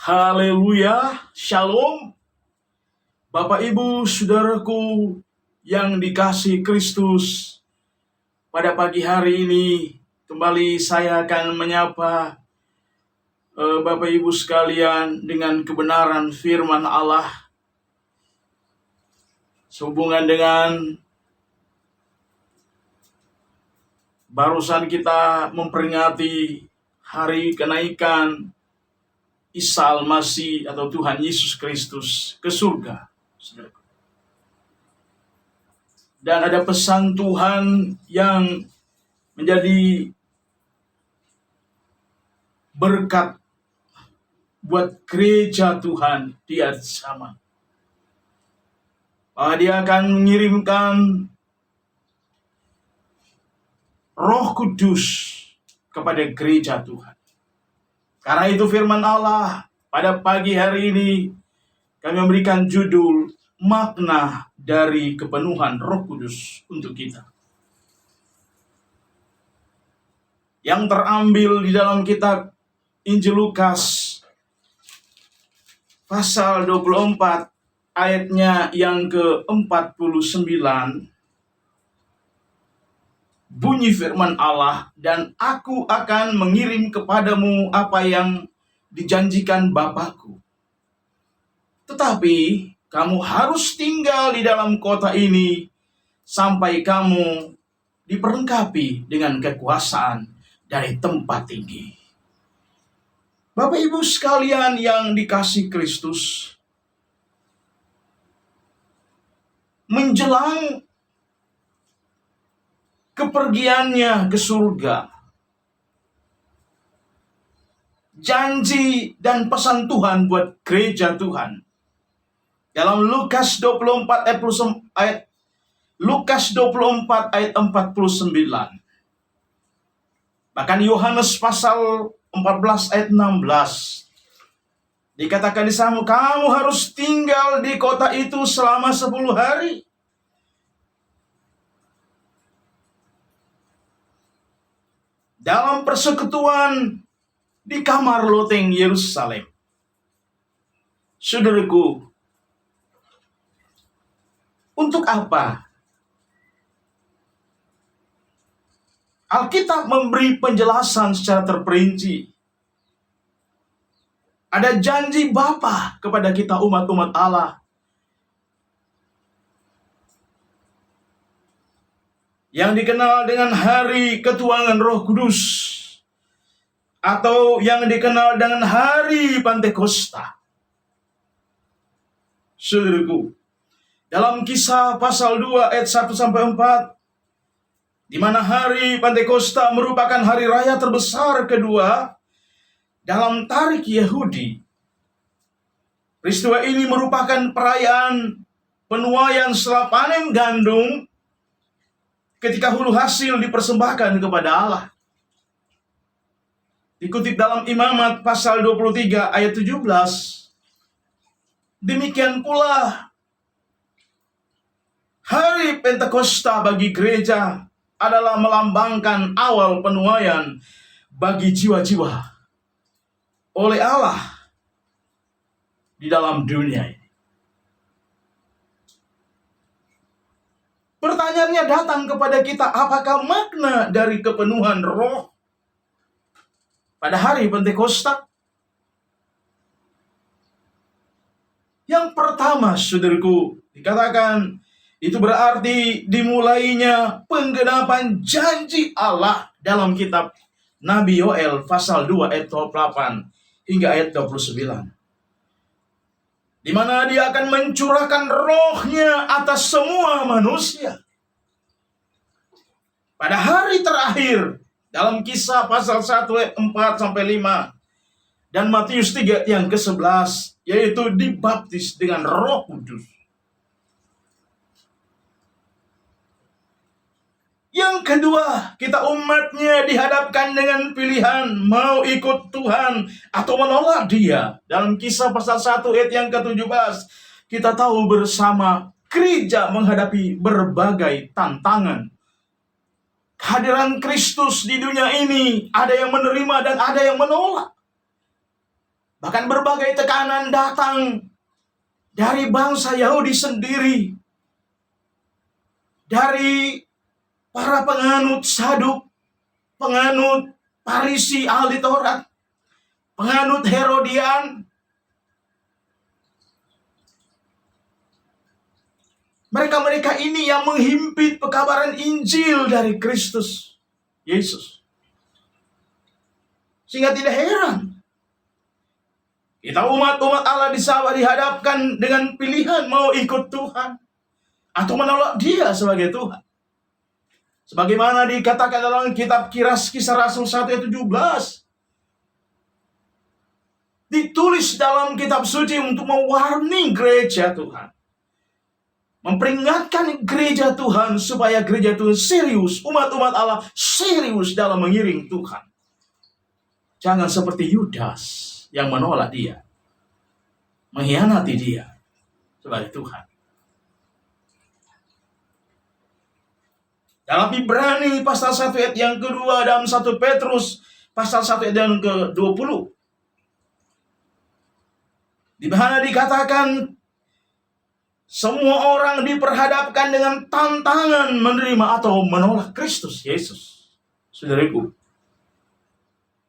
Haleluya, Shalom. Bapak Ibu Saudaraku yang dikasihi Kristus, pada pagi hari ini kembali saya akan menyapa Bapak Ibu sekalian dengan kebenaran firman Allah sehubungan dengan barusan kita memperingati hari kenaikan Isa Al-Masih atau Tuhan Yesus Kristus ke surga. Dan ada pesan Tuhan yang menjadi berkat buat gereja Tuhan di akhir zaman. Bahwa Dia akan mengirimkan Roh Kudus kepada gereja Tuhan. Karena itu firman Allah pada pagi hari ini kami memberikan judul makna dari kepenuhan Roh Kudus untuk kita. Yang terambil di dalam kitab Injil Lukas pasal 24 ayatnya yang ke-49. Bunyi firman Allah, dan aku akan mengirim kepadamu apa yang dijanjikan Bapakku. Tetapi kamu harus tinggal di dalam kota ini sampai kamu diperlengkapi dengan kekuasaan dari tempat tinggi. Bapak Ibu sekalian yang dikasihi Kristus, menjelang kepergiannya ke surga, janji dan pesan Tuhan buat gereja Tuhan dalam Lukas 24 ayat 49. Bahkan Yohanes pasal 14 ayat 16 dikatakan di sana, kamu harus tinggal di kota itu selama 10 hari. Dalam persekutuan di kamar loteng Yerusalem. Saudaraku, untuk apa? Alkitab memberi penjelasan secara terperinci. Ada janji Bapa kepada kita umat-umat Allah. Yang dikenal dengan hari ketuangan Roh Kudus, atau yang dikenal dengan hari Pentakosta. Saudaraku, dalam Kisah pasal 2 ayat 1-4, di mana hari Pentakosta merupakan hari raya terbesar kedua dalam tarik Yahudi. Peristiwa ini merupakan perayaan penuaian setelah panen gandum, ketika hulu hasil dipersembahkan kepada Allah. Dikutip dalam Imamat pasal 23 ayat 17. Demikian pula hari Pentakosta bagi gereja adalah melambangkan awal penuaian bagi jiwa-jiwa oleh Allah di dalam dunia ini. Pertanyaannya datang kepada kita, apakah makna dari kepenuhan Roh pada hari Pentakosta? Yang pertama, saudaraku, dikatakan itu berarti dimulainya penggenapan janji Allah dalam kitab Nabi Yoel pasal 2 ayat 28 hingga ayat 29. Di mana Dia akan mencurahkan Roh-Nya atas semua manusia. Pada hari terakhir, dalam Kisah pasal 1 ayat 4-5 dan Matius 3 yang ke-11, yaitu dibaptis dengan Roh Kudus. Yang kedua, kita umatnya dihadapkan dengan pilihan mau ikut Tuhan atau menolak Dia. Dalam Kisah pasal 1 ayat yang ke-17, kita tahu bersama gereja menghadapi berbagai tantangan. Kehadiran Kristus di dunia ini ada yang menerima dan ada yang menolak. Bahkan berbagai tekanan datang dari bangsa Yahudi sendiri, dari para penganut Saduk, penganut Farisi ahli Taurat, penganut Herodian. Mereka-mereka ini yang menghimpit pekabaran Injil dari Kristus Yesus. Sehingga tidak heran kita umat-umat Allah dihadapkan dengan pilihan mau ikut Tuhan atau menolak Dia sebagai Tuhan. Sebagaimana dikatakan dalam kitab Kisah Rasul 1 ayat 17. Ditulis dalam kitab suci untuk mewarning gereja Tuhan. Memperingatkan gereja Tuhan supaya gereja Tuhan serius, umat-umat Allah serius dalam mengiring Tuhan. Jangan seperti Yudas yang menolak Dia, mengkhianati Dia sebagai Tuhan. Dalam Ibrani pasal 1 ayat yang kedua, dalam 1 Petrus pasal 1 ayat yang ke-20, di mana dikatakan semua orang diperhadapkan dengan tantangan menerima atau menolak Kristus Yesus. Saudaraku,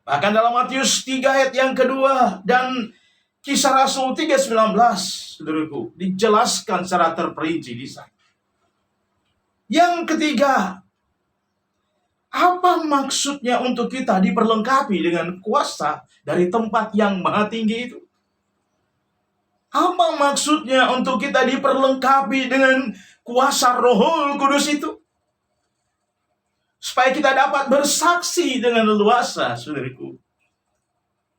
bahkan dalam Matius 3 ayat yang kedua dan Kisah Rasul 3:19, saudaraku, dijelaskan secara terperinci di sana. Yang ketiga, apa maksudnya untuk kita diperlengkapi dengan kuasa dari tempat yang maha tinggi itu? Apa maksudnya untuk kita diperlengkapi dengan kuasa Roh Kudus itu? Supaya kita dapat bersaksi dengan leluasa, saudariku.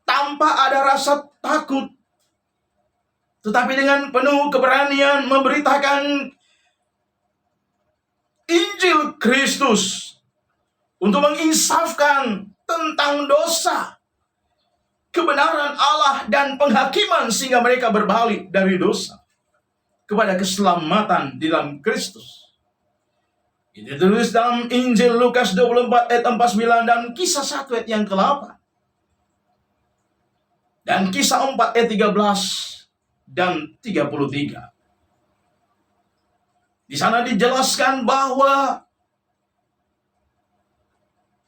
Tanpa ada rasa takut. Tetapi dengan penuh keberanian memberitakan Injil Kristus. Untuk menginsafkan tentang dosa, kebenaran Allah dan penghakiman sehingga mereka berbalik dari dosa kepada keselamatan di dalam Kristus. Itu ditulis dalam Injil Lukas 24 ayat 49 dan Kisah 1 ayat yang ke-8. Dan Kisah 4 ayat 13 dan 33. Di sana dijelaskan bahwa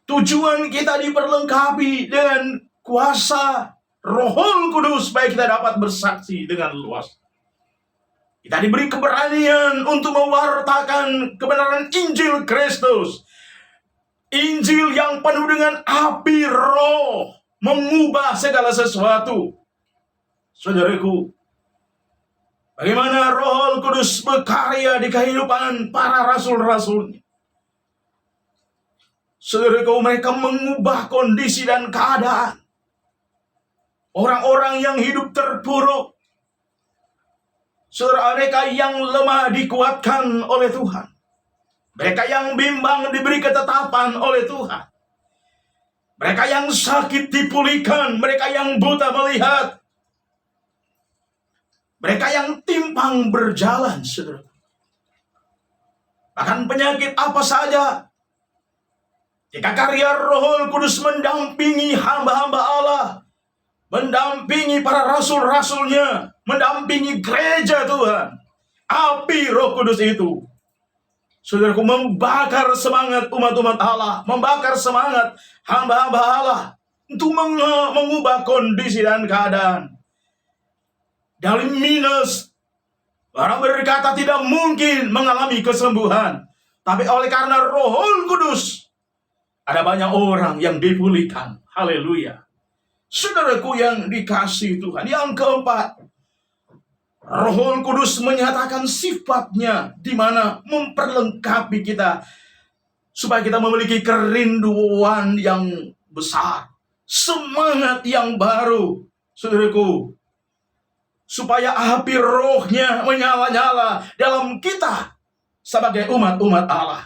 tujuan kita diperlengkapi dengan kuasa Roh Kudus supaya kita dapat bersaksi dengan luas. Kita diberi keberanian untuk mewartakan kebenaran Injil Kristus. Injil yang penuh dengan api roh, mengubah segala sesuatu. Saudaraku, bagaimana Roh Kudus berkarya di kehidupan para rasul-rasulnya. Saudaraku, mereka mengubah kondisi dan keadaan. Orang-orang yang hidup terpuruk, saudara, mereka yang lemah dikuatkan oleh Tuhan. Mereka yang bimbang diberi ketetapan oleh Tuhan. Mereka yang sakit dipulihkan. Mereka yang buta melihat. Mereka yang timpang berjalan, saudara. Bahkan penyakit apa saja, jika karya Roh Kudus mendampingi hamba-hamba Allah, mendampingi para rasul-rasulnya, mendampingi gereja Tuhan, api Roh Kudus itu, saudaraku, membakar semangat umat-umat Allah, membakar semangat hamba-hamba Allah untuk mengubah kondisi dan keadaan. Dari minus, orang berkata tidak mungkin mengalami kesembuhan, tapi oleh karena Roh Kudus, ada banyak orang yang dipulihkan. Haleluya. Saudaraku yang dikasihi Tuhan. Yang keempat, Roh Kudus menyatakan sifatnya, di mana memperlengkapi kita supaya kita memiliki kerinduan yang besar, semangat yang baru, saudaraku, supaya api rohnya menyala-nyala dalam kita sebagai umat-umat Allah.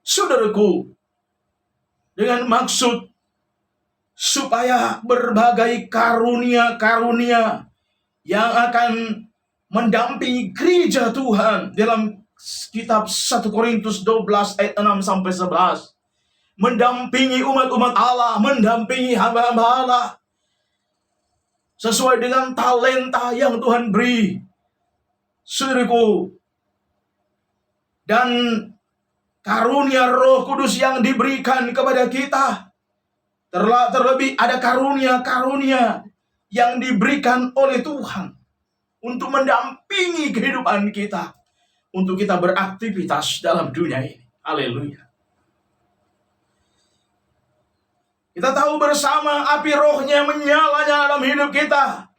Saudaraku, dengan maksud supaya berbagai karunia-karunia yang akan mendampingi gereja Tuhan dalam kitab 1 Korintus 12 ayat 6 sampai 11 mendampingi umat-umat Allah, mendampingi hamba-hamba Allah, sesuai dengan talenta yang Tuhan beri, saudaraku, dan karunia Roh Kudus yang diberikan kepada kita. Terlebih ada karunia-karunia yang diberikan oleh Tuhan untuk mendampingi kehidupan kita, untuk kita beraktivitas dalam dunia ini. Haleluya. Kita tahu bersama api rohnya menyala dalam hidup kita,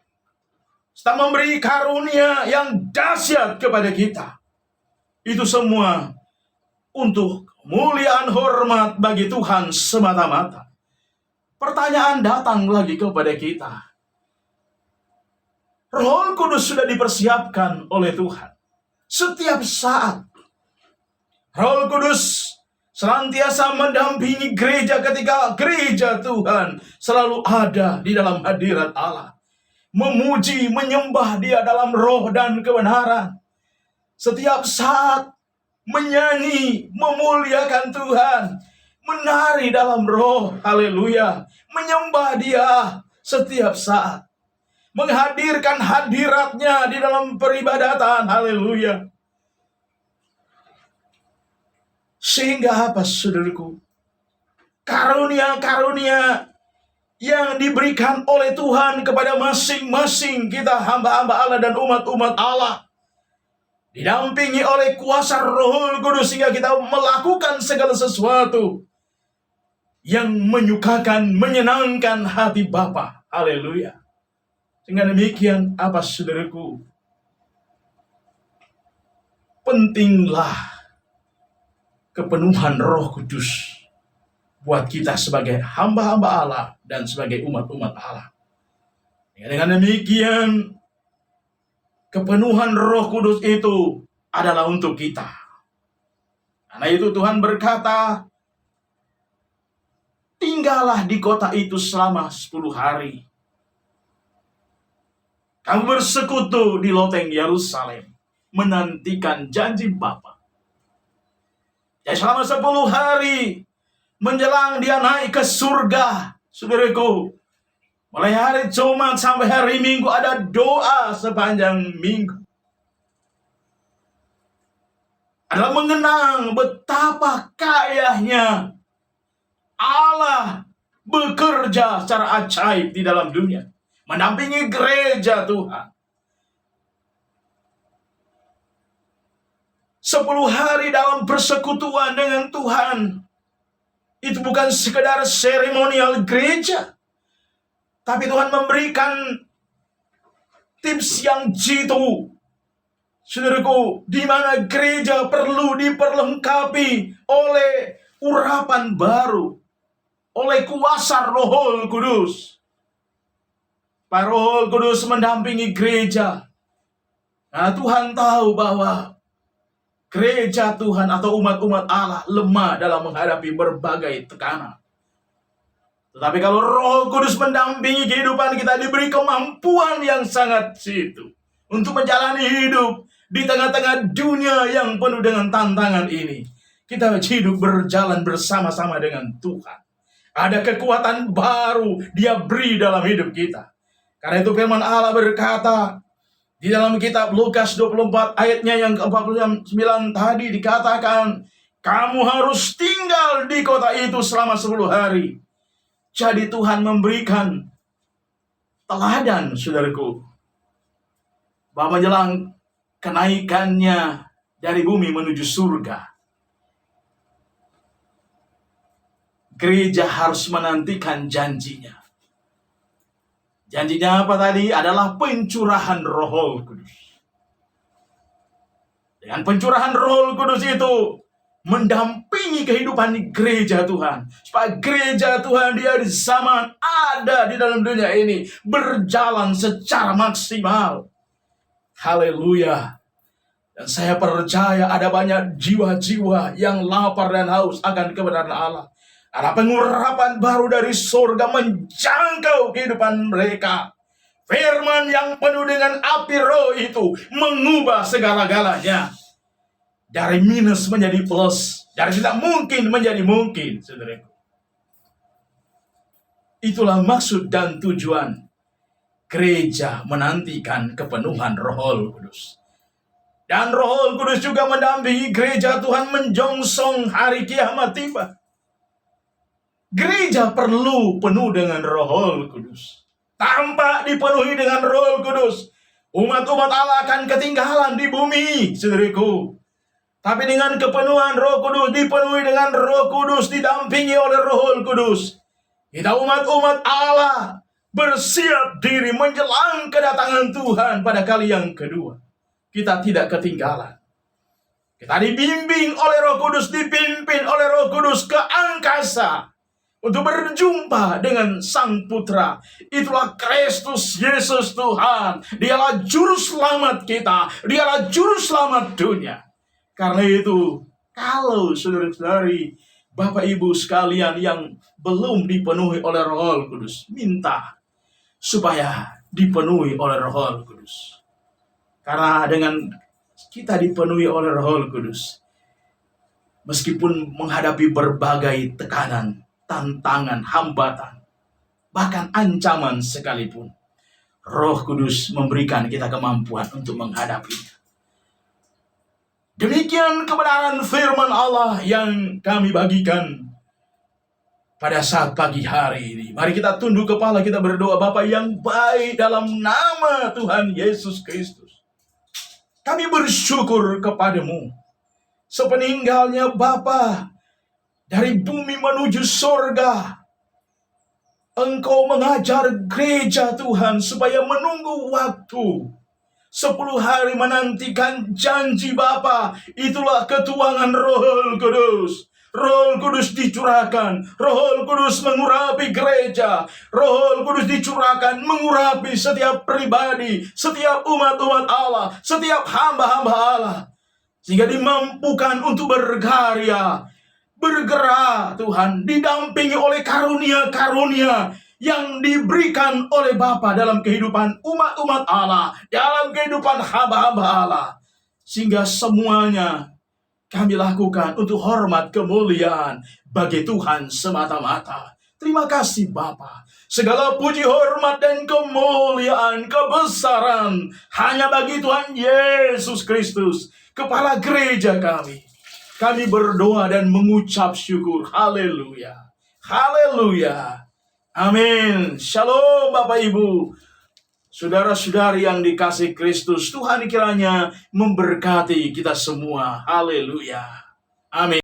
serta memberi karunia yang dahsyat kepada kita. Itu semua untuk kemuliaan hormat bagi Tuhan semata-mata. Pertanyaan datang lagi kepada kita. Roh Kudus sudah dipersiapkan oleh Tuhan. Setiap saat Roh Kudus senantiasa mendampingi gereja ketika gereja Tuhan selalu ada di dalam hadirat Allah. Memuji, menyembah Dia dalam roh dan kebenaran. Setiap saat menyanyi, memuliakan Tuhan, menari dalam roh, haleluya, menyembah Dia setiap saat, menghadirkan hadiratnya di dalam peribadatan, haleluya. Sehingga apa, saudaraku? Karunia-karunia yang diberikan oleh Tuhan kepada masing-masing kita hamba-hamba Allah dan umat-umat Allah, didampingi oleh kuasa Roh Kudus, sehingga kita melakukan segala sesuatu yang menyukakan, menyenangkan hati Bapa. Haleluya. Sehingga demikian apa, saudaraku? Pentinglah kepenuhan Roh Kudus buat kita sebagai hamba-hamba Allah dan sebagai umat-umat Allah. Dengan demikian, kepenuhan Roh Kudus itu adalah untuk kita. Karena itu Tuhan berkata, tinggallah di kota itu selama 10 hari. Kamu bersekutu di loteng Yerusalem, menantikan janji Bapa. Jadi selama 10 hari menjelang Dia naik ke surga, saudaraku, mulai hari Jumat sampai hari Minggu ada doa sepanjang minggu. Adalah mengenang betapa kayanya Allah bekerja secara ajaib di dalam dunia, mendampingi gereja Tuhan. 10 hari dalam persekutuan dengan Tuhan, itu bukan sekedar seremonial gereja, tapi Tuhan memberikan tips yang jitu, saudaraku, di mana gereja perlu diperlengkapi oleh urapan baru, oleh kuasa Roh Kudus. Pak Roh Kudus mendampingi gereja. Nah, Tuhan tahu bahwa gereja Tuhan atau umat-umat Allah lemah dalam menghadapi berbagai tekanan. Tetapi kalau Roh Kudus mendampingi kehidupan kita, diberi kemampuan yang sangat jitu untuk menjalani hidup di tengah-tengah dunia yang penuh dengan tantangan ini. Kita hidup berjalan bersama-sama dengan Tuhan. Ada kekuatan baru Dia beri dalam hidup kita. Karena itu firman Allah berkata di dalam kitab Lukas 24 ayatnya yang ke-49 tadi, dikatakan, kamu harus tinggal di kota itu selama 10 hari. Jadi Tuhan memberikan teladan, saudaraku, bahwa menjelang kenaikannya dari bumi menuju surga, gereja harus menantikan janjinya. Janjinya apa tadi? Adalah pencurahan Roh Kudus. Dengan pencurahan Roh Kudus itu mendampingi kehidupan di gereja Tuhan, supaya gereja Tuhan di hari zaman ada di dalam dunia ini berjalan secara maksimal. Haleluya. Dan saya percaya ada banyak jiwa-jiwa yang lapar dan haus akan kebenaran Allah. Ada pengurapan baru dari surga menjangkau kehidupan mereka. Firman yang penuh dengan api roh itu mengubah segala-galanya. Dari minus menjadi plus. Dari tidak mungkin menjadi mungkin, saudaraku. Itulah maksud dan tujuan gereja menantikan kepenuhan Roh Kudus. Dan Roh Kudus juga mendampingi gereja Tuhan menjongsong hari kiamat tiba. Gereja perlu penuh dengan Roh Kudus. Tanpa dipenuhi dengan Roh Kudus, umat-umat Allah akan ketinggalan di bumi, saudaraku. Tapi dengan kepenuhan Roh Kudus, dipenuhi dengan Roh Kudus, didampingi oleh Roh Kudus, kita umat-umat Allah bersiap diri menjelang kedatangan Tuhan pada kali yang kedua. Kita tidak ketinggalan. Kita dibimbing oleh Roh Kudus, dipimpin oleh Roh Kudus ke angkasa untuk berjumpa dengan Sang Putra. Itulah Kristus Yesus Tuhan. Dialah juru selamat kita. Dialah juru selamat dunia. Karena itu, kalau saudara-saudari, Bapak Ibu sekalian yang belum dipenuhi oleh Roh Kudus, minta supaya dipenuhi oleh Roh Kudus. Karena dengan kita dipenuhi oleh Roh Kudus, meskipun menghadapi berbagai tekanan, tantangan, hambatan, bahkan ancaman sekalipun, Roh Kudus memberikan kita kemampuan untuk menghadapi. Demikian kebenaran firman Allah yang kami bagikan pada saat pagi hari ini. Mari kita tunduk kepala, kita berdoa. Bapa yang baik, dalam nama Tuhan Yesus Kristus, kami bersyukur kepadamu. Sepeninggalnya Bapa dari bumi menuju surga, Engkau mengajar gereja Tuhan supaya menunggu waktu 10 hari menantikan janji Bapa. Itulah ketuangan Roh Kudus. Roh Kudus dicurahkan, Roh Kudus mengurapi gereja, Roh Kudus dicurahkan mengurapi setiap pribadi, setiap umat-umat Allah, setiap hamba-hamba Allah, sehingga dimampukan untuk berkarya, bergerak Tuhan, didampingi oleh karunia-karunia yang diberikan oleh Bapa dalam kehidupan umat-umat Allah, dalam kehidupan hamba-hamba Allah, sehingga semuanya kami lakukan untuk hormat kemuliaan bagi Tuhan semata-mata. Terima kasih Bapa. Segala puji, hormat, dan kemuliaan, kebesaran hanya bagi Tuhan Yesus Kristus, Kepala gereja kami. Kami berdoa dan mengucap syukur. Haleluya. Haleluya. Amin. Shalom Bapak Ibu. Saudara-saudari yang dikasihi Kristus, Tuhan kiranya memberkati kita semua. Haleluya. Amin.